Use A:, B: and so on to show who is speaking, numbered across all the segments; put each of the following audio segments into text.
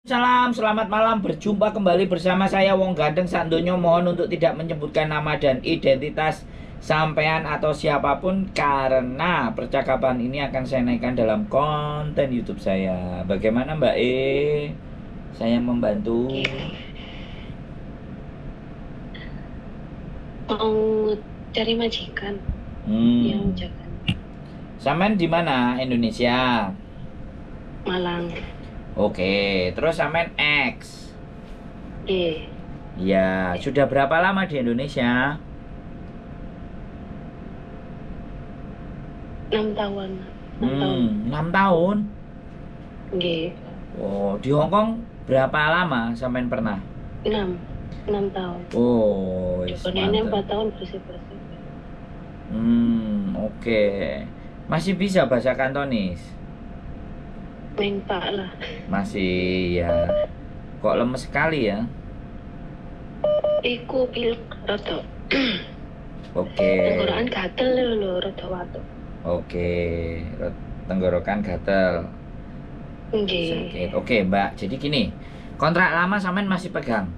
A: Salam, selamat malam. Berjumpa kembali bersama saya Wong Gandeng Sandonyo. Mohon untuk tidak menyebutkan nama dan identitas sampean atau siapapun karena percakapan ini akan saya naikkan dalam konten YouTube saya. Bagaimana Mbak E? Saya membantu.
B: Mau cari majikan yang jaga
A: Sampean di mana? Indonesia.
B: Malang.
A: Oke, terus sampean X. Ya, sudah berapa lama di Indonesia?
B: 6 tahun.
A: 6 tahun.
B: Nggih.
A: Oh, di Hong Kong berapa lama sampean pernah?
B: 6 tahun.
A: Oh,
B: ini 4 tahun bersih-bersih.
A: Oke. Masih bisa bahasa Kantonis?
B: Mengpak lah.
A: Masih ya. Kok lemes sekali ya?
B: Iku pilek rada.
A: Oke.
B: Tenggorokan gatel lho, rada watuk.
A: Oke. Tenggorokan gatel.
B: Nggih.
A: Sakit. Oke, Mbak. Jadi gini. Kontrak lama sampean masih pegang?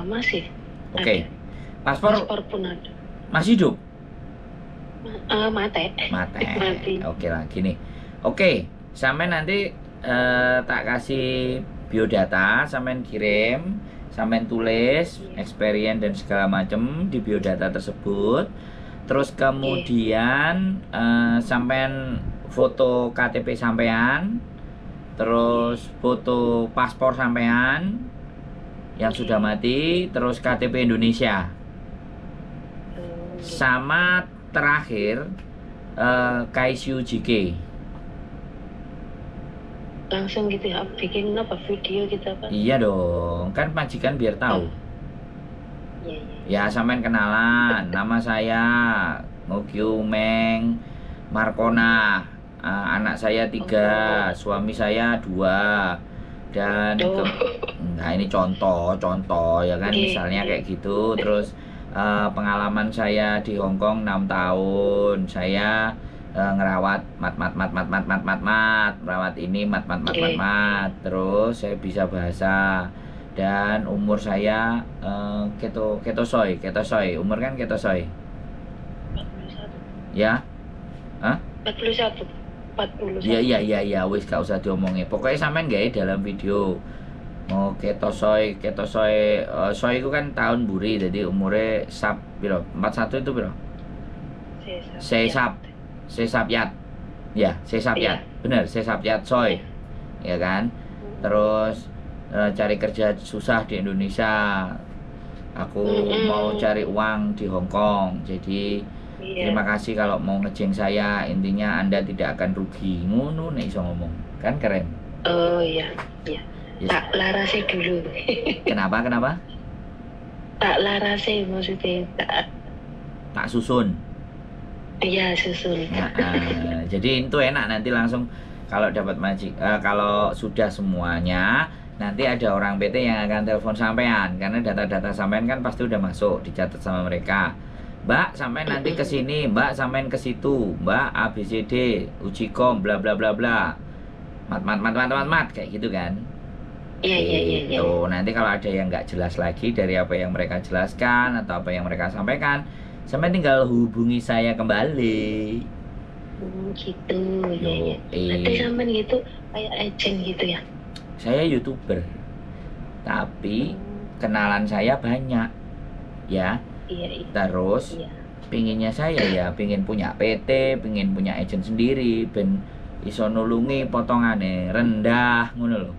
B: Masih.
A: Oke.
B: Paspor pun ada.
A: Masih hidup?
B: Mate.
A: Mati. Oke lah, gini. Oke, sampean nanti tak kasih biodata, sampean kirim, sampean tulis experience dan segala macam di biodata tersebut. Terus kemudian sampean foto KTP sampean, terus foto paspor sampean yang sudah mati, terus KTP Indonesia. Sama terakhir KSU JK.
B: Langsung gitu ya, bikin apa video gitu apa?
A: Iya dong, kan majikan biar tahu.
B: Ya,
A: sampean kenalan, nama saya Ngokyu Meng Markona, anak saya 3, suami saya 2, dan nah ini contoh ya kan, misalnya kayak gitu. Terus pengalaman saya di Hong Kong 6 tahun, saya ngerawat merawat ini terus saya bisa bahasa, dan umur saya ketosoy, umur kan ketosoy
B: 41.
A: ya.
B: 41.
A: Iya, wis gak usah diomongin. Pokoknya sampean gawe dalam video. Oh, ketosoy, soy itu kan tahun buri, jadi umurnya sap piro? 41 itu piro? Sesapyat. Ya, Sesapyat. Bener, Sesapyat soy. Ya kan? Terus cari kerja susah di Indonesia. Aku mau cari uang di Hong Kong. Jadi terima kasih kalau mau ngejeng saya. Intinya Anda tidak akan rugi. Ngono nek iso ngomong. Kan keren.
B: Oh iya. Yes. Tak larase dulu.
A: Kenapa?
B: Tak larase maksudnya.
A: Tak susun.
B: Iya, susun.
A: Jadi itu enak, nanti langsung kalau dapat kalau sudah semuanya, nanti ada orang PT yang akan telepon sampean, karena data-data sampean kan pasti udah masuk, dicatat sama mereka. Mbak, sampean nanti ke sini, Mbak sampean ke situ, Mbak ABCD, uji kom, bla bla bla bla. Mat kayak gitu kan.
B: Iya.
A: Tuh, nanti kalau ada yang nggak jelas lagi dari apa yang mereka jelaskan atau apa yang mereka sampaikan, sampai tinggal hubungi saya kembali.
B: Gitu. Iya. Nanti sampean gitu kayak agent gitu ya.
A: Saya YouTuber, tapi kenalan saya banyak, ya.
B: Iya.
A: Terus pinginnya saya ya pingin punya PT, pingin punya agent sendiri, ben iso nulungi potongane rendah, ngono lho.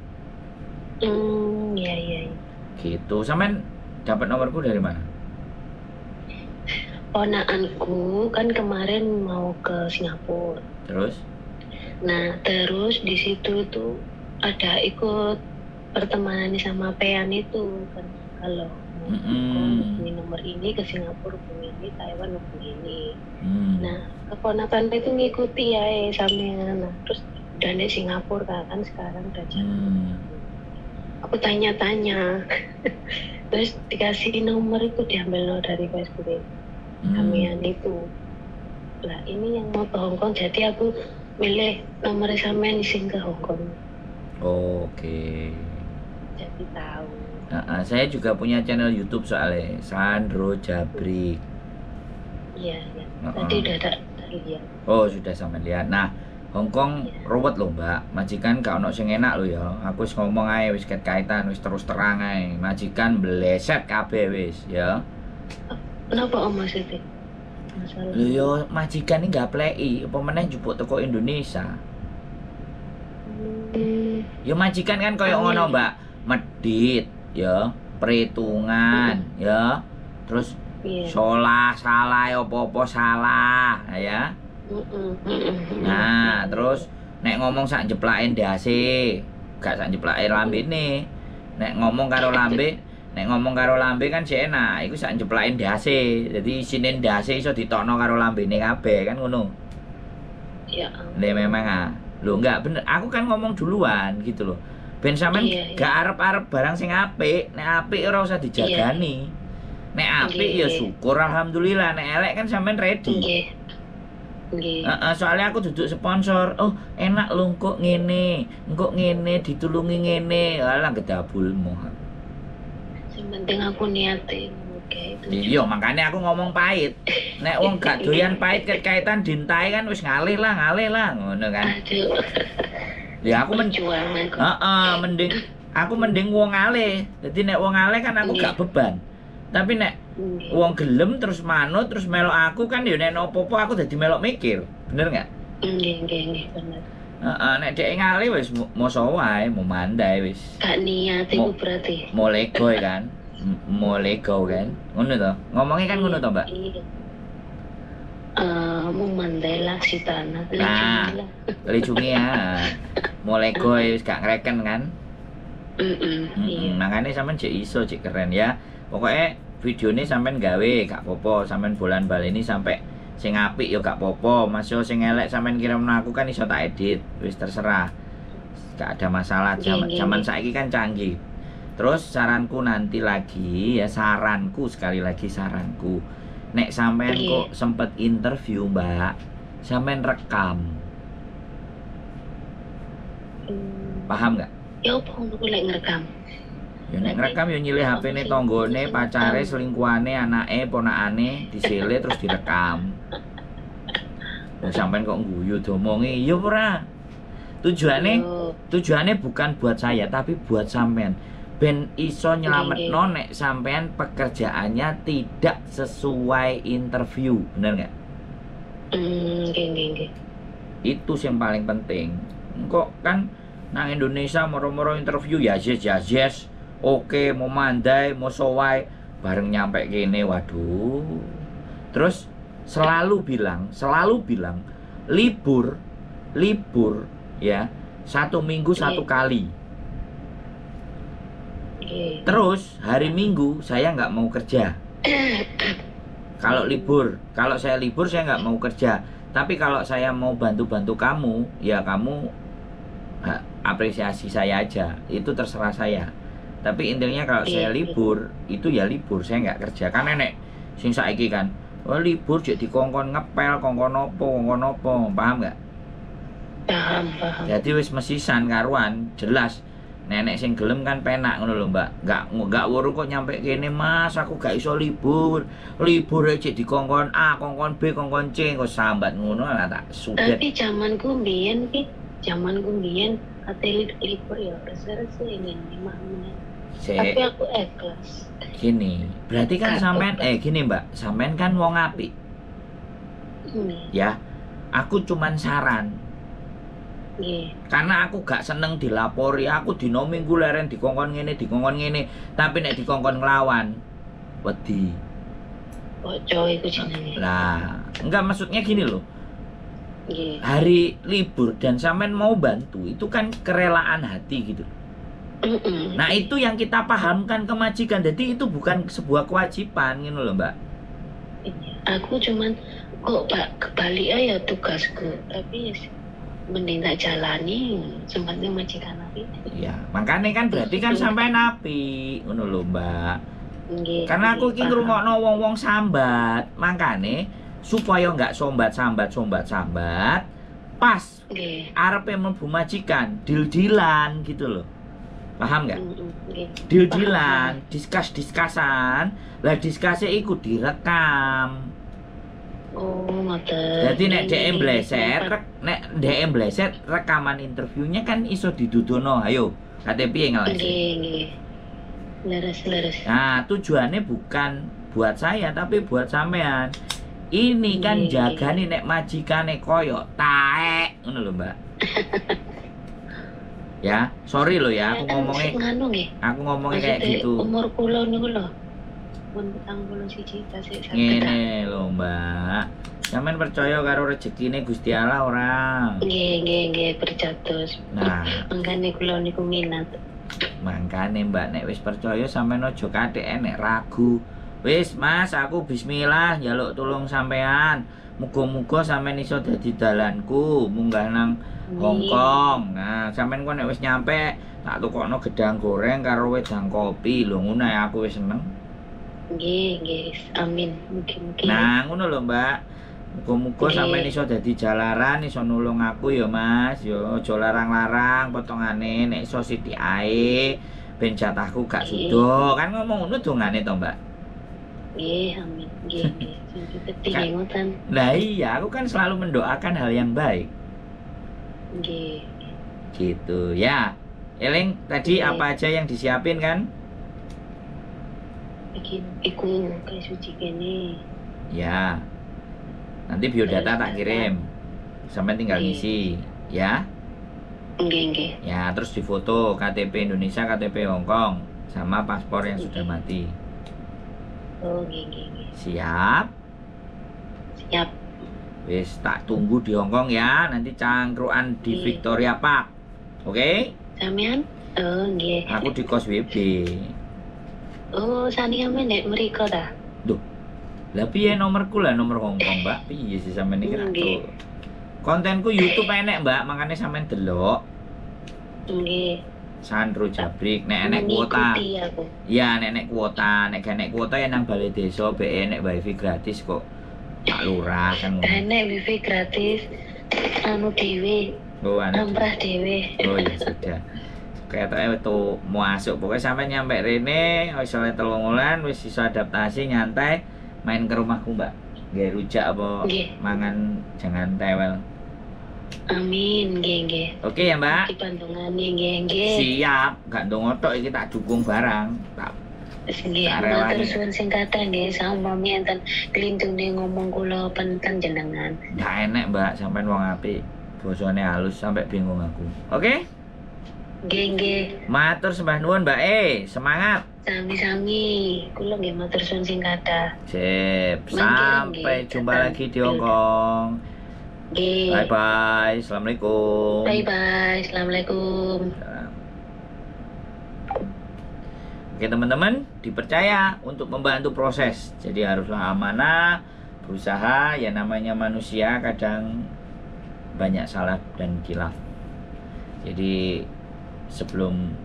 B: Iya.
A: Gitu. Sampean dapat nomorku dari mana?
B: Ponakanku kan kemarin mau ke Singapura.
A: Terus?
B: Nah, terus di situ tuh ada ikut pertemanan sama Pean itu kan, kalau hubungi nomor ini ke Singapura, hubungi ini Taiwan, hubungi ini. Nah, keponakan itu ngikuti ya sampean. Nah, terus udah di Singapura kan sekarang udah jalan. Aku tanya-tanya, terus dikasih nomor itu, diambil dari Facebook kamian itu. Lah ini yang mau ke Hong Kong, jadi aku milih nomor sampean sing ke Hong Kong.
A: Oke.
B: Jadi tahu.
A: Saya juga punya channel YouTube soalnya Sandro Jabrik.
B: Iya. Tadi udah tak lihat.
A: Oh, sudah sampai lihat. Nah, Hongkong ruwet loh, Mbak. Majikan gak ono sing enak loh ya. Aku wis ngomong ae wis kaitan wis terus terang ae. Majikan bleset kabeh wis ya.
B: Kenapa Om maksudnya? Masalah.
A: Lho yo majikan ini gak pleki, apa meneh njupuk teko Indonesia. Yo majikan kan koyo ngono, Mbak. Medit ya, perhitungan ya. Terus salah apa-apa salah ya. Nah, terus nek ngomong sak jeplaken ndase, gak sak jeplaken lambene. Nek ngomong karo lambe kan sik enak, iku sak jeplaken ndase. Dadi isine ndase iso ditokno karo lambene kabeh kan ngono.
B: Ya.
A: Nek memang lho enggak bener, aku kan ngomong duluan gitu loh. Ben sampean gak arep-arep barang sing apik, nek apik ora usah dijagani. Nek apik ya syukur alhamdulillah, nek elek kan sampean ready. Soalnya aku duduk sponsor. Oh, enak lho kok ngene, ditulungi ngene. Alah gedabulmu.
B: Yang penting aku niatin. Oke, itu.
A: Iya, makanya aku ngomong pahit. Nek wong gak doyan pahit kaitan dintai kan wis ngalih lah, ngono kan.
B: Aduh.
A: Ya aku mending wong ngalih. Jadi nek wong ngalih kan aku gak beban. Tapi nek wong gelem terus manut terus melok aku kan ya nek opo-opo aku dadi melok mikir. Bener enggak?
B: Nggih, bener.
A: Nek dhek ngalih wis moso wae, mau mandai wis.
B: Gak niat iku berarti.
A: Mau lego kan? Mau lego kan? Ngono to. Ngomongnya kan ngono to, Mbak?
B: Iya. Memandai lah si tanah.
A: Nah, licungi ya. Mau lego wis gak ngreken kan? Makanya sampean cek iso, cek keren ya. Pokoknya videonya sampean gawe gak popo, sampean bolan baleni sampai sing apik ya gak popo, masih sing elek sampean kirimno aku kan iso tak edit, wis terserah. Gak ada masalah, zaman saiki kan canggih. Terus saranku nanti lagi ya, sekali lagi saranku. Nek sampean kok sempet interview, Mbak, sampean rekam. Paham gak?
B: Ya apa aku lek ngerekam?
A: Ya nek ngerekam ya nyilih HP-ne tanggane, pacare, selingkuhane, anake, ponakane disile terus direkam. Wong sampean kok guyu domongi, ya ora. Tujuannya bukan buat saya tapi buat sampean. Ben iso nyelametno nek sampean pekerjaannya tidak sesuai interview, bener nggak?
B: Nggih.
A: Itu yang paling penting. Kok kan nang Indonesia moro-moro interview ya yes. Oke, mau mandai, mau sowai, bareng nyampe kene, waduh. Terus selalu bilang libur ya 1 minggu 1 kali. Terus hari Minggu saya nggak mau kerja. Kalau saya libur saya nggak mau kerja. Tapi kalau saya mau bantu kamu, ya kamu apresiasi saya aja. Itu terserah saya. Tapi intinya kalau saya libur, itu ya libur, saya nggak kerja. Kan nenek sing saiki kan, libur jadi kongkon ngepel, kongkon opo, paham nggak?
B: Paham.
A: Jadi wis mesisan karuan, jelas. Nenek sing gelem kan penak ngono lho, Mbak. Nggak weruh kok nyampe kene, Mas, aku gak iso libur. Libur aja di kongkon A, kongkon B, kongkon C, kok sambat ngono lah tak sudet.
B: Tapi zamanku mbiyen ate libur ya rese-rese ini makmune. Tapi aku ikhlas.
A: Gini, berarti kan sampean gini, Mbak, sampean kan wong apik. Ya. Aku cuman saran. Karena aku gak seneng dilapori, aku dino minggu leren dikongkon ngene, tapi nek dikongkon nglawan wedi.
B: Ojo iku jenenge.
A: Lah, enggak maksudnya gini loh. Hari libur dan sampean mau bantu, itu kan kerelaan hati gitu. Nah, itu yang kita pahamkan ke majikan. Jadi itu bukan sebuah kewajiban gitu loh, Mbak.
B: Aku cuman kok kebalik aja tugasku, tapi mending tak jalani sempatnya majikan api.
A: Iya, makanya kan berarti kan sampai api ngono lho, Mbak. Karena aku iki ngrungokno wong-wong sambat, makane supaya enggak sambat, pas
B: Nggih.
A: arepe mlebu majikan, deal-dealan gitu loh. Paham nggak?
B: Nggih.
A: Deal-dealan, diskas-diskasan. Lah diskase iku direkam.
B: Oh, ngoten.
A: Jadi nek DM bleset, rekaman interviewnya kan iso didudono. Ayo, kate piye ngeles?
B: Nggih. Leres.
A: Nah, tujuannya bukan buat saya tapi buat sampean. Ini kan jagani nek majikane koyo taek ngono lho, Mbak. Ya, sorry lo ya aku ngomongnya.
B: Nganu nggih.
A: Aku ngomongnya kayak gitu.
B: Umur kula niku lho. Pun 41 tasik saged.
A: Ngene lho, Mbak. Sampeyan percaya karo rezekine Gusti Allah ora?
B: Nggih, percados.
A: Nah,
B: Mangkane kula niku minat.
A: makane Mbak nek wis percaya sampeyan aja kathek nek ragu. Wis Mas, aku bismillah njaluk tulung sampean. Muga-muga sampean iso dadi dalanku munggah nang Hongkong. Nah, sampean kok nek wis nyampe tak tukokno gedang goreng karo wedang kopi. Lho ngono ya aku wis seneng.
B: Nggih. Amin. Mungkin.
A: Nah, ngono lho, Mbak. Muga-muga sampean iso dadi jalaran, iso nulung aku ya, Mas. Yo aja larang-larang potongane nek iso sithik ae ben jatahku gak sudo. Kan ngomong ngono dongane to, Mbak.
B: Nggih, amin. Nggih. Sing ngoten.
A: Nah, iya, aku kan selalu mendoakan hal yang baik.
B: Nggih.
A: Gitu ya. Eling tadi apa aja yang disiapin kan?
B: Iku kayak suci kene.
A: Ya. Nanti biodata tak kirim. Sampai tinggal ngisi, ya.
B: Nggih.
A: Ya, terus difoto KTP Indonesia, KTP Hongkong, sama paspor yang sudah mati.
B: Oh, nggih.
A: Siap?
B: Siap.
A: Wis tak tunggu di Hongkong ya. Nanti cangkruan di Victoria Park. Oke?
B: Sampean? Oh, nggih.
A: Aku di kos WB.
B: Oh, sani ame nek mriko ta?
A: Duh. Lah piye nomorku lah nomor Hongkong, Mbak? Piye sih sampean iki ra tau. Kontenku YouTube enek, Mbak, makanya sampean delok.
B: Nggih.
A: Sandro Jabrik nek enek kuota. Iya, nek enek kuota, nek gak enek kuota ya nang balai desa BE enek wifi gratis kok. Pak Lurah kan ngono.
B: Enek wifi gratis anu dhewe.
A: Oh, anu.
B: Amprah dhewe.
A: Oh ya sudah. Ketoke tuh masuk pokoknya sampai nyampe rene wis oleh 3 wulan wis iso adaptasi nyantai main ke rumahku, Mbak. Nggih rujak apa mangan jangan tewel.
B: Amin, nggih.
A: Oke ya, Mbak.
B: Dipandungane nggih.
A: Siap, gak ndongotok iki tak dukung barang. Tak
B: nggih. Matur suwun sing kathah nggih sami enten klintune ngomong kula penten jenengan.
A: Ndak enek, Mbak, sampean wong apik. Bosone halus sampai bingung aku. Oke?
B: Nggih.
A: Matur sembah nuwun, Mbak. Semangat.
B: Sami-sami. Kula nggih matur suwun sing kathah.
A: Sip. Sampai jumpa lagi di Hongkong.
B: Nggih.
A: Bye-bye. Assalamualaikum.
B: Bye-bye. Assalamualaikum.
A: Oke, teman-teman, dipercaya untuk membantu proses. Jadi haruslah amanah, berusaha, ya namanya manusia kadang banyak salah dan khilaf. Jadi sebelum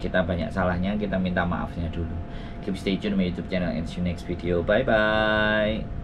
A: kita banyak salahnya, kita minta maafnya dulu. Keep stay tune my YouTube channel and see you next video. Bye bye.